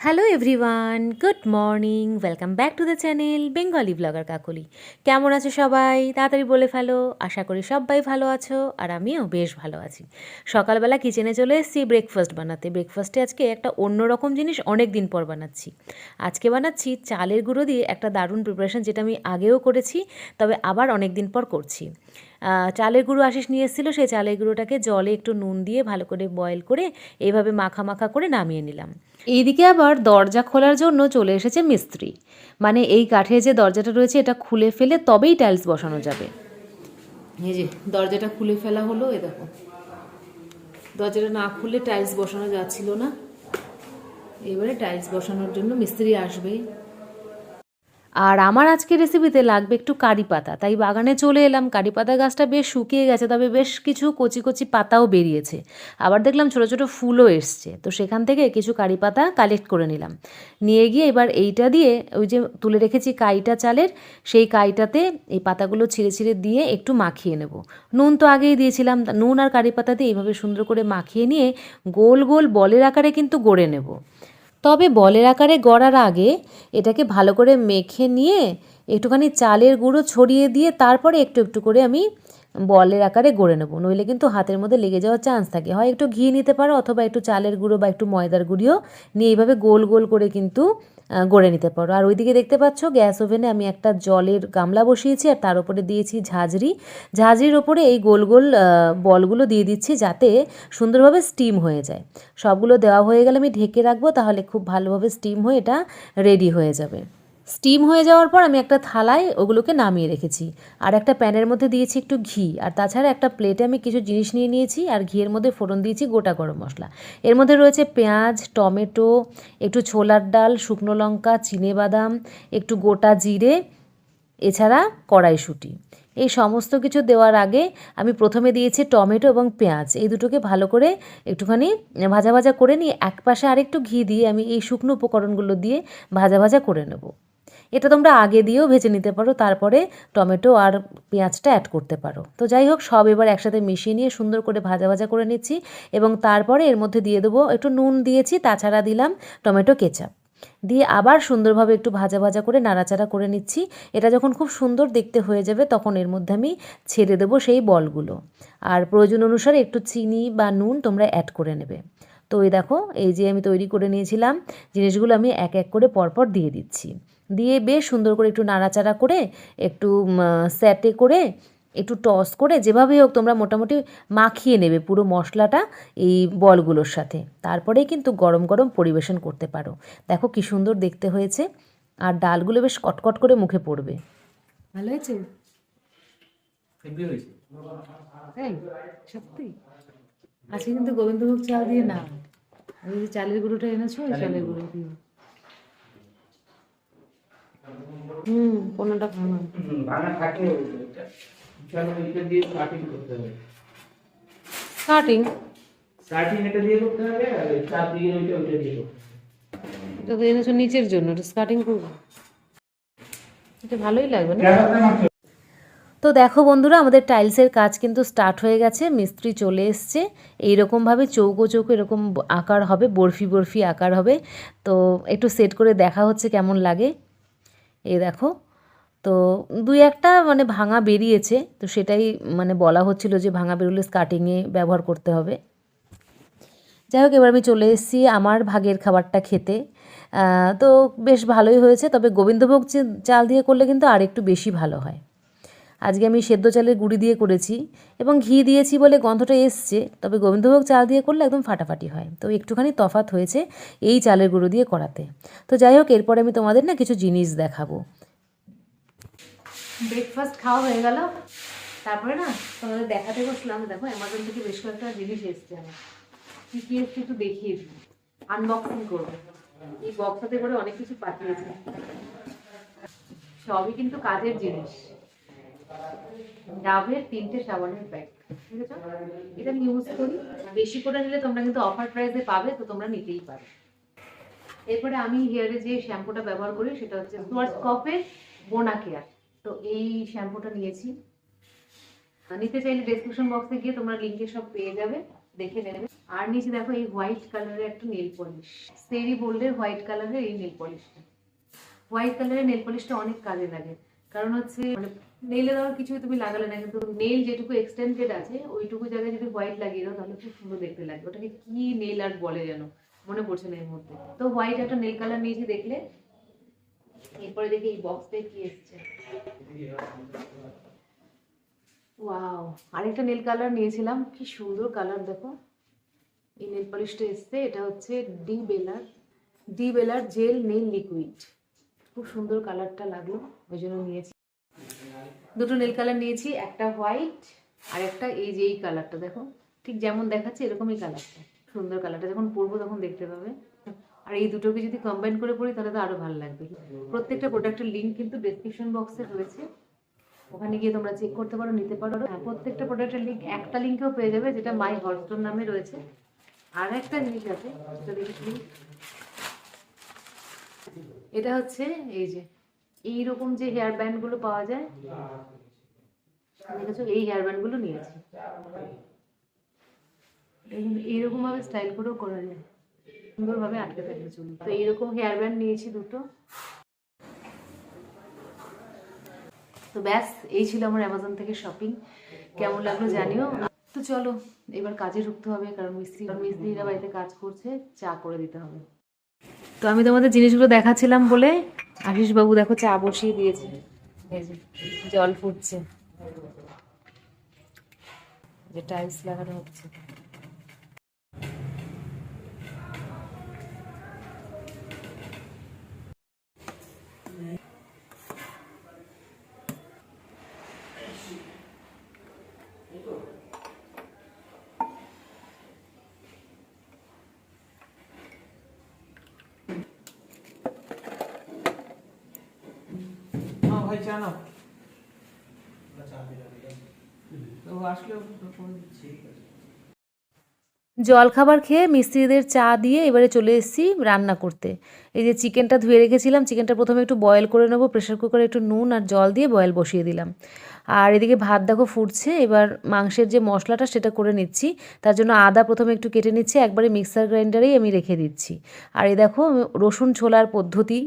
Hello everyone, good morning, welcome back to the channel Bengali blogger Kakoli. কেমন আছো সবাই? তাড়াতাড়ি বলে ফেলো। আশা করি সবাই ভালো আছো আর আমিও বেশ ভালো আছি। সকালবেলা কিচেনে চলে এসেছি ব্রেকফাস্ট বানাতে। ব্রেকফাস্টে আজকে একটা অন্যরকম জিনিস অনেক দিন পর বানাচ্ছি। আজকে বানাচ্ছি চালের গুঁড়ো দিয়ে একটা দারুণ প্রিপারেশন, যেটা আমি আগেও করেছি, তবে আবার অনেক দিন পর করছি। চালের গুঁড়ো আশিস নিয়ে এসেছিলো, সেই চালের গুঁড়োটাকে জলে একটু নুন দিয়ে ভালো করে বয়েল করে এইভাবে মাখা মাখা করে নামিয়ে নিলাম। এইদিকে আবার দরজা খোলার জন্য চলে এসেছে মিস্ত্রি। মানে এই কাঠের যে দরজাটা রয়েছে এটা খুলে ফেলে তবেই টাইলস বসানো যাবে। এই যে দরজাটা খুলে ফেলা হলো, এ দেখো, দরজাটা না খুলে টাইলস বসানো যাচ্ছিল না। এবারে টাইলস বসানোর জন্য মিস্ত্রি আসবে। আর আমার আজকের রেসিপিতে লাগবে একটু কারি পাতা, তাই বাগানে চলে এলাম। কারি পাতা গাছটা বেশ শুকিয়ে গেছে, তবে বেশ কিছু কচি কচি পাতাও বেরিয়েছে। আবার দেখলাম ছোটো ছোটো ফুলও এসছে, তো সেখান থেকে কিছু কারি পাতা কালেক্ট করে নিলাম। নিয়ে গিয়ে এবার এইটা দিয়ে ওই যে তুলে রেখেছি কাইটা চালের, সেই কাইটাতে এই পাতাগুলো ছিঁড়ে ছিঁড়ে দিয়ে একটু মাখিয়ে নেব। নুন তো আগেই দিয়েছিলাম, নুন আর কারি পাতা দিয়ে এইভাবে সুন্দর করে মাখিয়ে নিয়ে গোল গোল বলের আকারে কিন্তু গড়ে নেব। তবে বলের আকারে গড়ার আগে এটাকে ভালো করে মেখে নিয়ে একটুখানি চালের গুঁড়ো ছড়িয়ে দিয়ে তারপরে একটু একটু করে আমি বলের আকারে গড়ে নেবো, নইলে কিন্তু হাতের মধ্যে লেগে যাওয়ার চান্স থাকে। হয় একটু ঘি নিতে পারো, অথবা একটু চালের গুঁড়ো বা একটু ময়দার গুঁড়িও নিয়ে এইভাবে গোল গোল করে কিন্তু গড়ে নিতে পারো। আর ওইদিকে দেখতে পাচ্ছ গ্যাস ওভেনে আমি একটা জলের গামলা বসিয়েছি, আর তার উপরে দিয়েছি ঝাঁঝরি। ঝাঁঝরির ওপরে এই গোল গোল বলগুলো দিয়ে দিচ্ছি, যাতে সুন্দরভাবে স্টিম হয়ে যায়। সবগুলো দেওয়া হয়ে গেলে আমি ঢেকে রাখবো, তাহলে খুব ভালোভাবে স্টিম হয়ে এটা রেডি হয়ে যাবে। স্টিম হয়ে যাওয়ার পর আমি একটা থালায় ওগুলোকে নামিয়ে রেখেছি, আর একটা প্যানের মধ্যে দিয়েছি একটু ঘি, আর তাছাড়া একটা প্লেটে আমি কিছু জিনিস নিয়ে নিয়েছি, আর ঘিয়ের মধ্যে ফোড়ন দিয়েছি গোটা গরম মশলা। এর মধ্যে রয়েছে পেঁয়াজ, টমেটো, একটু ছোলার ডাল, শুকনো লঙ্কা, চিনেবাদাম, একটু গোটা জিরে, এছাড়া কড়াইশুঁটি। এই সমস্ত কিছু দেওয়ার আগে আমি প্রথমে দিয়েছি টমেটো এবং পেঁয়াজ, এই দুটোকে ভালো করে একটুখানি ভাজা ভাজা করে নিয়ে এক পাশে আরেকটু ঘি দিয়ে আমি এই শুকনো উপকরণগুলো দিয়ে ভাজা ভাজা করে নেব। এটা তোমরা আগে দিয়েও ভেজে নিতে পারো, তারপরে টমেটো আর পেঁয়াজটা অ্যাড করতে পারো। তো যাই হোক, সব এবার একসাথে মিশিয়ে নিয়ে সুন্দর করে ভাজা ভাজা করে নিচ্ছি, এবং তারপরে এর মধ্যে দিয়ে দেবো একটু নুন দিয়েছি, তাছাড়া দিলাম টমেটো কেচাপ দিয়ে আবার সুন্দরভাবে একটু ভাজা ভাজা করে নাড়াচাড়া করে নিচ্ছি। এটা যখন খুব সুন্দর দেখতে হয়ে যাবে, তখন এর মধ্যে আমি ছেড়ে দেবো সেই বলগুলো, আর প্রয়োজন অনুসারে একটু চিনি বা নুন তোমরা অ্যাড করে নেবে। তো এই দেখো, এই যে আমি তৈরি করে নিয়েছিলাম জিনিসগুলো, আমি এক এক করে পরপর দিয়ে দিচ্ছি। দিয়ে বেশ সুন্দর করে একটু নাড়াচাড়া করে, একটু স্যাটে করে, একটু টস করে, যেভাবেই হোক তোমরা মোটামুটি মাখিয়ে নেবে পুরো মশলাটা এই বলগুলোর সাথে। তারপরেই কিন্তু গরম গরম পরিবেশন করতে পারো। দেখো কি সুন্দর দেখতে হয়েছে, আর ডালগুলো বেশ কটকট করে মুখে পড়বে। ভালো হয়েছে? তাই? সত্যি? আজকে কিন্তু গোবিন্দভোগ চাল দিয়ে না, ওই যে চালের গুঁড়োটা এনেছো, ওই চালের গুঁড়ো দিয়ে। কোনোটা ভাঙা। ভাঙা থাকে চলো এটা দিয়ে কাটিং করতে হবে। কাটিং? কাটিং এটা দিয়ে করতে হবে, আর চার দিকে ওইটা দিয়ে করতে হবে। এটা তো এনেছো নিচের জন্য, এটা কাটিং করবো, এটা ভালোই লাগবে না? তো দেখো বন্ধুরা, আমাদের টাইলসের কাজ কিন্তু স্টার্ট হয়ে গেছে। মিস্ত্রি চলে এসছে। এইরকমভাবে চৌকো চৌকো এরকম আকার হবে, বরফি বরফি আকার হবে। তো একটু সেট করে দেখা হচ্ছে কেমন লাগে। এই দেখো, তো দুই একটা মানে ভাঙা বেরিয়েছে, তো সেটাই মানে বলা হচ্ছিল যে ভাঙা বেরোলে স্কার্টিংয়ে ব্যবহার করতে হবে। যাই হোক, এবার আমি চলে এসেছি আমার ভাগের খাবারটা খেতে। তো বেশ ভালোই হয়েছে, তবে গোবিন্দভোগ চাল দিয়ে করলে কিন্তু আর একটু বেশি ভালো হয়। আজকে আমি সেদ্ধ চালের গুঁড়ি দিয়ে করেছি, এবং ঘি দিয়েছি বলে গন্ধটা এসছে, তবে গোবিন্দভোগ চাল দিয়ে করলে একদম ফাটাফাটি হয়। তো একটুখানি তফাৎ হয়েছে এই চালের গুঁড়ো দিয়ে করাতে। তো যাই হোক, এরপরে আমি তোমাদের না কিছু জিনিস দেখাবো। ব্রেকফাস্ট খাওয়া হয়ে গেল, তারপরে না তোমাদের দেখাতে বসলাম। দেখো, অ্যামাজন থেকে বেশ কয়েকটা জিনিস এসছে আমার। কী কী এসছে একটু দেখিয়ে দিই, আনবক্সিং করবো। এই বক্সটাতে করে অনেক কিছু পাঠিয়েছে, সবই কিন্তু কাজের জিনিস। ডাভের 3টে সাবানের প্যাক, ঠিক আছে? এটা আমি ইউজ করি, বেশি করে নিলে তোমরা কিন্তু অফার প্রাইসে পাবে, তো তোমরা নিতেই পারো। এরপরে আমি হেয়ারে যে শ্যাম্পুটা ব্যবহার করি সেটা হচ্ছে স্কোয়ারসকপের বোনা কেয়ার। তো এই শ্যাম্পুটা নিয়েছি, নিতে চাইলে ডেসক্রিপশন বক্সে গিয়ে তোমরা লিঙ্কে সব পেয়ে যাবে। দেখে নেবে। আর নিচে দেখো এই হোয়াইট কালারের একটা নেল পলিশ, সেরি গোল্ডের হোয়াইট কালারের এই নেল পলিশটা। হোয়াইট কালারের নেল পলিশটা অনেক কাজে লাগে, কারণ হচ্ছে মানে নেইলে দেওয়ার কিছুই তুমি লাগালে না, কিন্তু নেইল যেটুকু এক্সটেন্ডেড আছে ওইটুকু জায়গায় যদি হোয়াইট লাগিয়ে দাও তাহলে খুব সুন্দর দেখতে লাগবে। ওটাকে কি নেইল আর্ট বলে যেন, মনে পড়ছে না এই মুহূর্তে। তো হোয়াইট একটা নেল কালার নিয়েছি দেখলে। এরপরে দেখি এই বক্সটায় কি এসছে। ওয়াও, আরেকটা নেল কালার নিয়েছিলাম, কি সুন্দর কালার দেখো। এই নেল পলিশটা এসছে, এটা হচ্ছে ডি বেলার জেল নেল লিকুইড। খুব সুন্দর কালারটা লাগলো, ওই জন্য নিয়েছি। দুটো নেল কালার নিয়েছি, একটা হোয়াইট আর একটা এই যে এই কালারটা দেখো, ঠিক যেমন দেখাচ্ছে এরকমই কালারটা। সুন্দর কালারটা, যখন পরবো তখন দেখতে পাবে। আর এই দুটোকে যদি কম্বাইন করে পড়ি তাহলে তো আরো ভালো লাগবে। প্রত্যেকটা প্রোডাক্টের লিঙ্ক কিন্তু ডেসক্রিপশন বক্সে রয়েছে, ওখানে গিয়ে তোমরা চেক করতে পারো, নিতে পারো। প্রত্যেকটা প্রোডাক্টের লিঙ্ক একটা লিঙ্কেও পেয়ে যাবে, যেটা মাই হটস্টোর নামে রয়েছে। আর একটা জিনিস আছে, সেটা দেখি। এটা হচ্ছে এই যে এইরকম যে হেয়ার ব্যান্ড গুলো পাওয়া যায়, দেখেছো, এই হেয়ার ব্যান্ড গুলো নিয়েছি। এইরকম ভাবে স্টাইল করেও করা যায়, সুন্দরভাবে আটকে থাকবে চুল। তো এইরকম হেয়ার ব্যান্ড নিয়েছি দুটো। তো ব্যাস, এই ছিল আমার অ্যামাজন থেকে শপিং। কেমন লাগলো জানিও। তো চলো এবার কাজে ঢুকতে হবে, কারণ মিস্ত্রিরা বাড়িতে কাজ করছে, চা করে দিতে হবে। তো আমি তোমাদের জিনিসগুলো দেখাচ্ছিলাম বলে আশিস বাবু দেখো চা বসিয়ে দিয়েছে, এই যে জল ফুটছে, যে টাইলস লাগানো হচ্ছে। হ্যাঁ ভাই, চা নাও। তো আসলে ফোন দিচ্ছি। জলখাবার খেয়ে মিস্ত্রিদের চা দিয়ে এবারে চলে এসেছি রান্না করতে। এই যে চিকেনটা ধুয়ে রেখেছিলাম, চিকেনটা প্রথমে একটু বয়েল করে নেবো, প্রেশার কুকারে একটু নুন আর জল দিয়ে বয়েল বসিয়ে দিলাম। আর এদিকে ভাত দেখো ফুটছে, এবার মাংসের যে মশলাটা সেটা করে নিচ্ছি। তার জন্য আদা প্রথমে একটু কেটে নিচ্ছি, একবারে মিক্সার গ্রাইন্ডারেই আমি রেখে দিচ্ছি। আর এই দেখো রসুন ছোলার পদ্ধতি,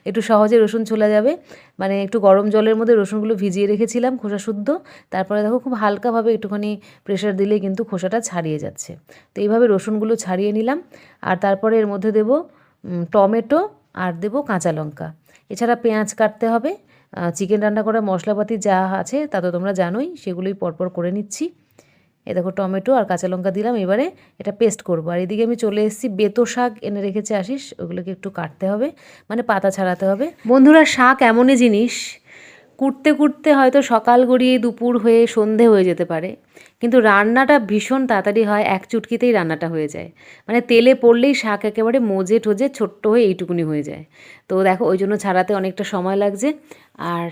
একটু সহজে রসুন ছোলা যাবে। মানে একটু গরম জলের মধ্যে রসুনগুলো ভিজিয়ে রেখেছিলাম খোসা শুদ্ধ, তারপরে দেখো খুব হালকাভাবে একটুখানি প্রেশার দিলেই কিন্তু খোসাটা ছাড়িয়ে যাচ্ছে। তো এইভাবে রসুনগুলো ছাড়িয়ে নিলাম। আর তারপরে এর মধ্যে দেবো টমেটো আর দেবো কাঁচা লঙ্কা, এছাড়া পেঁয়াজ কাটতে হবে। চিকেন রান্না করার মশলাপাতি যা আছে তা তো তোমরা জানোই, সেগুলোই পরপর করে নিচ্ছি। এ দেখো টমেটো আর কাঁচা লঙ্কা দিলাম, এবারে এটা পেস্ট করবো। আর এদিকে আমি চলে এসেছি, বেতো শাক এনে রেখেছে আশিস, ওগুলোকে একটু কাটতে হবে, মানে পাতা ছাড়াতে হবে। বন্ধুরা, শাক এমনই জিনিস, কুটতে কুটতে হয়তো সকাল গড়িয়ে দুপুর হয়ে সন্ধে হয়ে যেতে পারে, কিন্তু রান্নাটা ভীষণ তাড়াতাড়ি হয়, এক চুটকিতেই রান্নাটা হয়ে যায়। মানে তেলে পড়লেই শাক একেবারে মজে ঠোজে ছোট্ট হয়ে এইটুকুনি হয়ে যায়। তো দেখো ওই জন্য ছাড়াতে অনেকটা সময় লাগছে। আর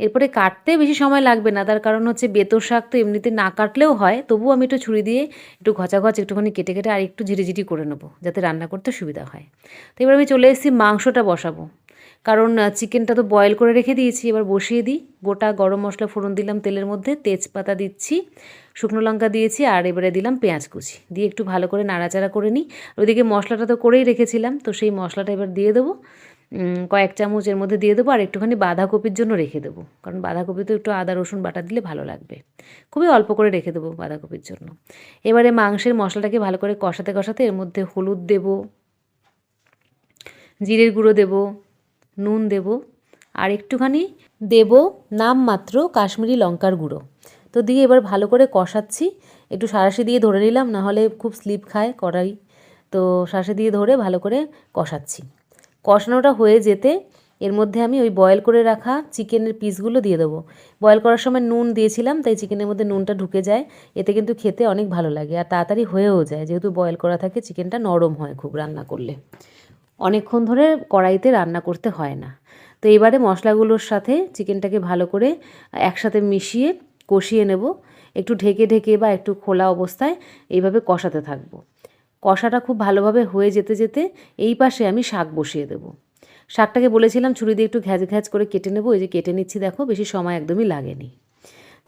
এরপরে কাটতে বেশি সময় লাগবে না, তার কারণ হচ্ছে বেতো শাক তো এমনিতে না কাটলেও হয়, তবুও আমি একটু ছুরি দিয়ে একটু ঘচাঘচ একটুখানি কেটে কেটে আর একটু ঝিরিঝিরি করে নেবো, যাতে রান্না করতে সুবিধা হয়। তো এবার আমি চলে এসেছি মাংসটা বসাবো, কারণ চিকেনটা তো বয়েল করে রেখে দিয়েছি। এবার বসিয়ে দিই, গোটা গরম মশলা ফোড়ন দিলাম তেলের মধ্যে, তেজপাতা দিচ্ছি, শুকনো লঙ্কা দিয়েছি, আর এবারে দিলাম পেঁয়াজ কুচি দিয়ে একটু ভালো করে নাড়াচাড়া করে নিই। ওইদিকে মশলাটা তো করেই রেখেছিলাম, তো সেই মশলাটা এবার দিয়ে দেবো, কয়েক চামচ এর মধ্যে দিয়ে দেবো। আর একটুখানি বাঁধাকপির জন্য রেখে দেবো, কারণ বাঁধাকপি তো একটু আদা রসুন বাটা দিলে ভালো লাগবে, খুবই অল্প করে রেখে দেবো বাঁধাকপির জন্য। এবারে মাংসের মশলাটাকে ভালো করে কষাতে কষাতে এর মধ্যে হলুদ দেবো, জিরের গুঁড়ো দেবো, নুন দেব, আর একটুখানি দেব নামমাত্র কাশ্মীরি লঙ্কার গুঁড়ো। তো দিয়ে এবার ভালো করে কষাচ্ছি, একটু সাঁড়াশি দিয়ে ধরে নিলাম, নাহলে খুব স্লিপ খায় কড়াই, তো সাঁড়াশি দিয়ে ধরে ভালো করে কষাচ্ছি। কষানোটা হয়ে যেতে এর মধ্যে আমি ওই বয়েল করে রাখা চিকেনের পিসগুলো দিয়ে দেবো। বয়েল করার সময় নুন দিয়েছিলাম, তাই চিকেনের মধ্যে নুনটা ঢুকে যায়, এতে কিন্তু খেতে অনেক ভালো লাগে আর তাড়াতাড়ি হয়েও যায়, যেহেতু বয়েল করা থাকে চিকেনটা নরম হয় খুব রান্না করলে, অনেকক্ষণ ধরে কড়াইতে রান্না করতে হয় না। তো এবারে মশলাগুলোর সাথে চিকেনটাকে ভালো করে একসাথে মিশিয়ে কষিয়ে নেব, একটু ঢেকে ঢেকে বা একটু খোলা অবস্থায় এইভাবে কষাতে থাকবো। কষাটা খুব ভালোভাবে হয়ে যেতে যেতে এই পাশে আমি শাক বসিয়ে দেবো। শাকটাকে বলেছিলাম ছুরি দিয়ে একটু ঘ্যাজ ঘ্যাজ করে কেটে নেবো, এই যে কেটে নিচ্ছি, দেখো বেশি সময় একদমই লাগেনি।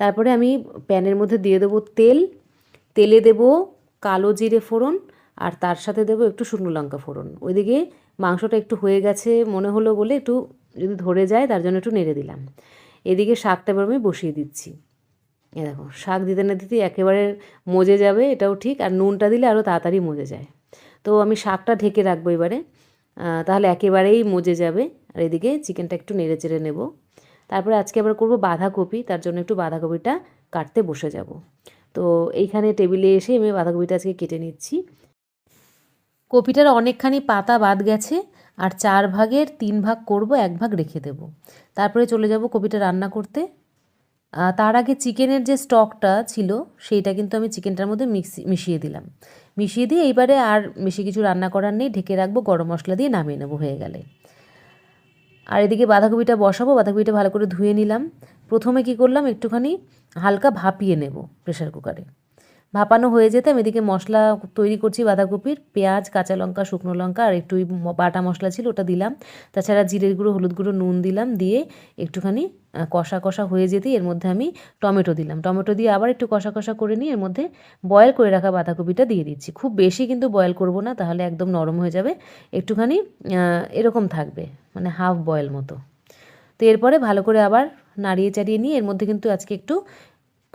তারপরে আমি প্যানের মধ্যে দিয়ে দেবো তেল, তেলে দেব কালো জিরে ফোড়ন, আর তার সাথে দেবো একটু শুকনো লঙ্কা ফোড়ন। ওইদিকে মাংসটা একটু হয়ে গেছে মনে হলো বলে একটু যদি ধরে যায় তার জন্য একটু নেড়ে দিলাম। এদিকে শাকটা এবার আমি বসিয়ে দিচ্ছি। এ দেখো শাক দিতে না দিতে একেবারে মজে যাবে, এটাও ঠিক, আর নুনটা দিলে আরও তাড়াতাড়ি মজে যায়। তো আমি শাকটা ঢেকে রাখবো এবারে, তাহলে একেবারেই মজে যাবে। আর এদিকে চিকেনটা একটু নেড়ে চেড়ে নেব। তারপরে আজকে আবার করবো বাঁধাকপি, তার জন্য একটু বাঁধাকপিটা কাটতে বসে যাব। তো এইখানে টেবিলে এসে আমি বাঁধাকপিটা আজকে কেটে নিচ্ছি। কপিটার অনেকখানি পাতা বাদ গেছে, আর 4 ভাগের 3 ভাগ করব, 1 ভাগ রেখে দেব। তারপরে চলে যাব কপিটা রান্না করতে। তার আগে চিকেনের যে স্টকটা ছিল সেইটা কিন্তু আমি চিকেনটার মধ্যে মিশিয়ে দিলাম। মিশিয়ে দিয়ে এইবারে আর বেশি কিছু রান্না করার নেই, ঢেকে রাখবো, গরম মশলা দিয়ে নামিয়ে নেবো হয়ে গেলে। আর এদিকে বাঁধাকপিটা বসাবো, বাঁধাকপিটা ভালো করে ধুয়ে নিলাম। প্রথমে কি করলাম, একটুখানি হালকা ভাপিয়ে নেব প্রেশার কুকারে। ভাপানো হয়ে যেতে আমি এদিকে মশলা তৈরি করছি বাঁধাকপির। পেঁয়াজ, কাঁচা লঙ্কা, শুকনো লঙ্কা আর একটু বাটা মশলা ছিল ওটা দিলাম। তাছাড়া জিরের গুঁড়ো, হলুদ গুঁড়ো, নুন দিলাম। দিয়ে একটুখানি কষা কষা হয়ে যেতেই এর মধ্যে আমি টমেটো দিলাম। টমেটো দিয়ে আবার একটু কষা কষা করে নিয়ে এর মধ্যে বয়েল করে রাখা বাঁধাকপিটা দিয়ে দিচ্ছি। খুব বেশি কিন্তু বয়েল করব না, তাহলে একদম নরম হয়ে যাবে। একটুখানি এরকম থাকবে, মানে হাফ বয়েল মতো। তো এরপরে ভালো করে আবার নাড়িয়ে চাড়িয়ে নিয়ে এর মধ্যে কিন্তু আজকে একটু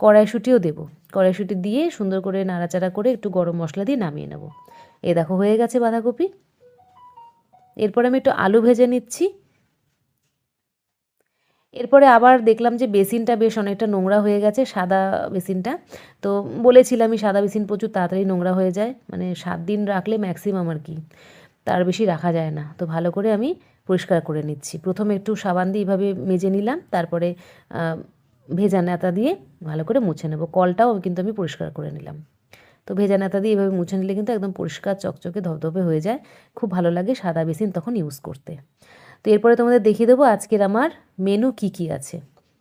কড়াইশুঁটিও দেবো। কড়াইশুঁটি দিয়ে সুন্দর করে নাড়াচাড়া করে একটু গরম মশলা দিয়ে নামিয়ে নেব। এ দেখো হয়ে গেছে বাঁধাকপি। এরপরে আমি একটু আলু ভেজে নিচ্ছি। এরপরে আবার দেখলাম যে বেসিনটা বেশ অনেকটা নোংরা হয়ে গেছে, সাদা বেসিনটা। তো বলেছিলামই সাদা বেসিন প্রচুর তাড়াতাড়ি নোংরা হয়ে যায়, মানে 7 দিন রাখলে ম্যাক্সিমাম আর কি, তার বেশি রাখা যায় না। তো ভালো করে আমি পরিষ্কার করে নিচ্ছি। প্রথমে একটু সাবান দিয়ে এইভাবে মেজে নিলাম, তারপরে ভেজা ন্যাতা দিয়ে ভালো করে মুছে নেব। কলটাও কিন্তু আমি পরিষ্কার করে নিলাম। তো ভেজা ন্যাতা দিয়ে এভাবে মুছে নিলে কিন্তু একদম পরিষ্কার চকচকে ধপধপে হয়ে যায়। খুব ভালো লাগে সাদা বেসিন তখন ইউজ করতে। তো এরপরে তোমাদের দেখিয়ে দেবো আজকের আমার মেনু কি কি আছে।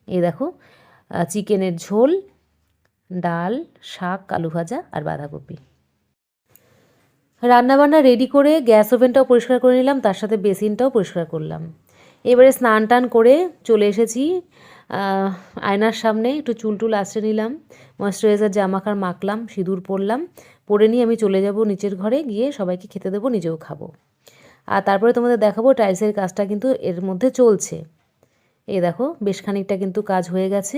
এই দেখো, চিকেনের ঝোল, ডাল, শাক, আলু ভাজা আর বাঁধাকপি। রান্নাবান্না রেডি করে গ্যাস ওভেনটাও পরিষ্কার করে নিলাম, তার সাথে বেসিনটাও পরিষ্কার করলাম। এবারে স্নান টান করে চলে এসেছি আয়নার সামনে, একটু চুল টুল আঁচড়ে নিলাম, ময়েশ্চারাইজার জামাকার মাখলাম, সিঁদুর পরলাম। পরে নিয়ে আমি চলে যাব নিচের ঘরে, গিয়ে সবাইকে খেতে দেবো, নিজেও খাবো। আর তারপরে তোমাদের দেখাবো টাইলসের কাজটা কিন্তু এর মধ্যে চলছে। এই দেখো বেশ খানিকটা কিন্তু কাজ হয়ে গেছে,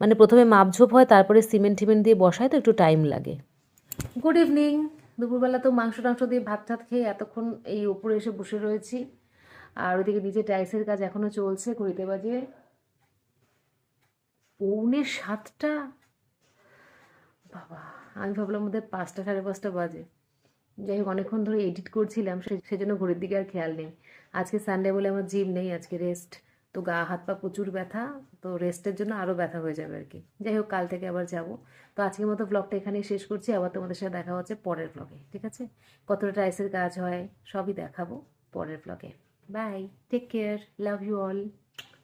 মানে প্রথমে মাপঝোপ হয়, তারপরে সিমেন্ট টিমেন্ট দিয়ে বসায়, তো একটু টাইম লাগে। Good evening. দুপুরবেলা তো মাংস টাংস দিয়ে ভাত টাত খেয়ে এতক্ষণ এই উপরে এসে বসে রয়েছি। আর ওইদিকে নিচে টাইলসের কাজ এখনও চলছে। ঘড়িতে বাজে 6:45। বাবা, আমি ভাবলাম বোধহয় 5টা, 5:30 বাজে। যাই হোক, অনেকক্ষণ ধরে এডিট করছিলাম, সেজন্য ঘড়ির দিকে আর খেয়াল নেই। আজকে সানডে বলে আমার জিম নেই, আজকে রেস্ট। তো গা হাত পা প্রচুর ব্যথা, তো রেস্টের জন্য আরও ব্যথা হয়ে যাবে আর কি। যাই হোক, কাল থেকে আবার যাব। তো আজকের মতো ব্লগটা এখানেই শেষ করছি। আবার তোমাদের সাথে দেখা হচ্ছে পরের ব্লগে, ঠিক আছে? কতটা টাইসের কাজ হয় সবই দেখাবো পরের ব্লগে। Bye, take care, love you all.